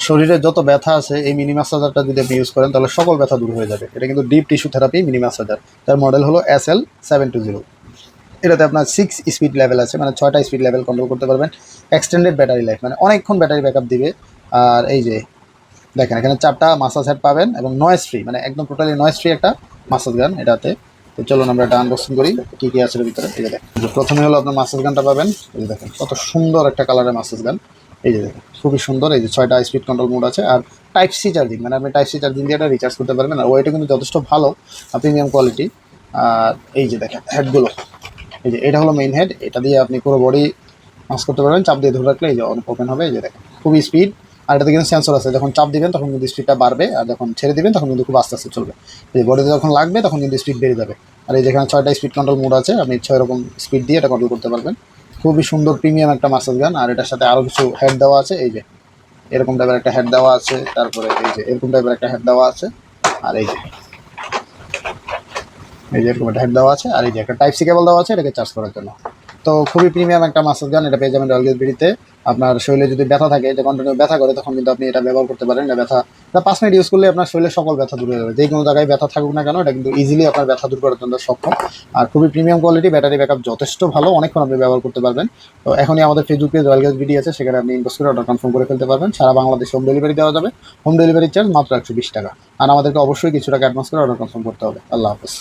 শরীরে যত ব্যথা আছে এই মিনি ম্যাসাজারটা যদি আপনি ইউজ করেন তাহলে সকল ব্যথা দূর হয়ে যাবে। এটা কিন্তু deep tissue therapy mini massager. তার মডেল হলো SL720। এটাতে আপনার 6 স্পিড লেভেল আছে, মানে 6টা স্পিড লেভেল কন্ট্রোল করতে পারবেন। এক্সটেন্ডেড ব্যাটারি লাইফ, মানে অনেকক্ষণ ব্যাটারি ব্যাকআপ দিবে। আর এই যে দেখেন এখানে 4টা মাসাজ হেড পাবেন এবং নয়েজ ফ্রি, মানে একদম টোটালি নয়েজ ফ্রি একটা মাসাজ গান এটাতে। তো চলুন আমরা এটা আনবক্সিং করি কী কী আছে এর ভিতরে। এই যে দেখেন, প্রথমে হলো আপনার মাসাজ গানটা পাবেন। এই যে দেখেন কত সুন্দর একটা কালারের মাসাজ গান। এই যে দেখেন খুবই সুন্দর। এই যে 6টা স্পিড কন্ট্রোল মোড আছে আর টাইপ সি চার্জিং, মানে আপনি টাইপ সি চার্জিং দিয়ে এটা রিচার্জ করতে পারবেন। আর ওইটা কিন্তু যথেষ্ট ভালো, প্রিমিয়াম কোয়ালিটি। আর এই যে দেখেন হেডগুলো, এই যে এটা হলো মেইন হেড, এটা দিয়ে আপনি পুরো বডি মাস করতে পারবেন। চাপ দিয়ে ধরে রাখলে এই যে অনেক ওপেন হবে। এই যে দেখেন খুবই স্পিড। আর এটাতে কিন্তু সেন্সর আছে, যখন চাপ দিবেন তখন কিন্তু স্পিডটা বাড়বে, আর যখন ছেড়ে দিবেন তখন কিন্তু খুব আস্তে আস্তে চলবে। এই বডিতে যখন লাগবে তখন কিন্তু স্পিড বেড়ে যাবে। আর এই যেখানে 6টা স্পিড কন্ট্রোল মোড আছে, আপনি 6 রকম স্পিড দিয়ে এটা কন্ট্রোল করতে পারবেন। খুবই সুন্দর প্রিমিয়াম একটা মাসাজ গান। আর এটার সাথে আরও কিছু হেড দেওয়া আছে। এই যে এরকম টাইপের একটা হেড দেওয়া আছে, তারপরে এই যে এরকম টাইপের একটা হেড দেওয়া আছে, আর এই যে এরকম একটা হেড দেওয়া আছে, আর এই যে একটা টাইপ সি কেবল দেওয়া আছে এটাকে চার্জ করার জন্য। তো খুবই প্রিমিয়াম একটা মাসাজ গান। এটা পেয়ে যাবেন রয়্যাল গেজবিডিতে। আপনার শরীরে যদি ব্যথা থাকে, যে কন্টিনিউ ব্যথা করে, তখন কিন্তু আপনি এটা ব্যবহার করতে পারেন। এটা ব্যথা, এটা 5 মিনিট ইউজ করলে আপনার শরীরের সকল ব্যথা দূর হয়ে যাবে। যে কোনো জায়গায় ব্যথা থাকুক না কেন, এটা কিন্তু ইজিলি আপনার ব্যথা দূর করার জন্য সক্ষম। আর খুবই প্রিমিয়াম কোয়ালিটি, ব্যাটারি ব্যাকআপ যথেষ্ট ভালো, অনেকক্ষণ আপনি ব্যবহার করতে পারবেন। তো এখনই আমাদের ফেসবুক পেজ রয়্যাল গেজবিডি আছে, সেখানে আপনি ইনবক্স করে অর্ডার কনফার্ম করে ফেলতে পারবেন। সারা বাংলাদেশে হোম ডেলিভারি দেওয়া যাবে। হোম ডেলিভারি চার্জ মাত্র 120 টাকা। আর আমাদেরকে অবশ্যই কিছু টাকা অ্যাডভান্স করে অর্ডার কনফার্ম করতে হবে। আল্লাহ হাফেজ।